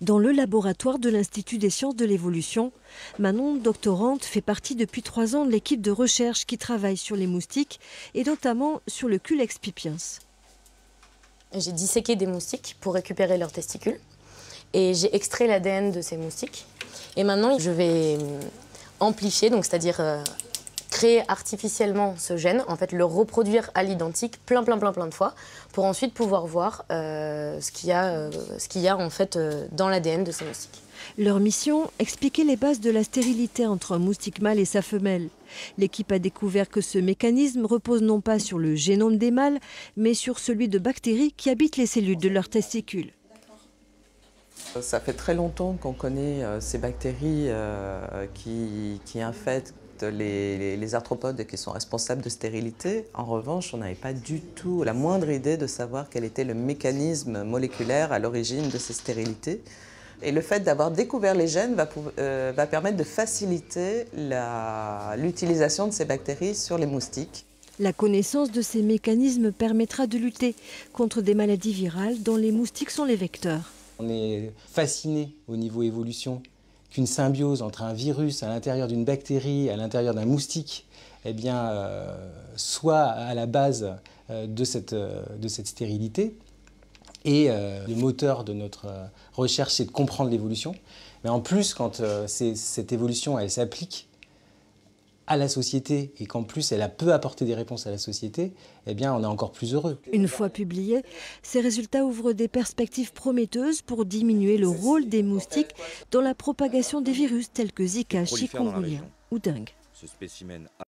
Dans le laboratoire de l'Institut des sciences de l'évolution, Manon, doctorante, fait partie depuis 3 ans de l'équipe de recherche qui travaille sur les moustiques et notamment sur le Culex pipiens. J'ai disséqué des moustiques pour récupérer leurs testicules et j'ai extrait l'ADN de ces moustiques. Et maintenant, je vais amplifier, donc c'est-à-dire créer artificiellement ce gène, en fait le reproduire à l'identique plein de fois pour ensuite pouvoir voir ce qu'il y a en fait dans l'ADN de ces moustiques. Leur mission, expliquer les bases de la stérilité entre un moustique mâle et sa femelle. L'équipe a découvert que ce mécanisme repose non pas sur le génome des mâles, mais sur celui de bactéries qui habitent les cellules de leurs testicules. Ça fait très longtemps qu'on connaît ces bactéries qui infectent les arthropodes et qui sont responsables de stérilité. En revanche, on n'avait pas du tout la moindre idée de savoir quel était le mécanisme moléculaire à l'origine de ces stérilités. Et le fait d'avoir découvert les gènes va permettre de faciliter l'utilisation de ces bactéries sur les moustiques. La connaissance de ces mécanismes permettra de lutter contre des maladies virales dont les moustiques sont les vecteurs. On est fasciné au niveau évolution qu'une symbiose entre un virus à l'intérieur d'une bactérie, à l'intérieur d'un moustique, soit à la base de cette stérilité. Et le moteur de notre recherche, c'est de comprendre l'évolution. Mais en plus, quand cette évolution, elle s'applique à la société et qu'en plus elle peut apporter des réponses à la société, eh bien on est encore plus heureux. Une fois publiés, ces résultats ouvrent des perspectives prometteuses pour diminuer le rôle des moustiques dans la propagation des virus tels que Zika, chikungunya ou dengue.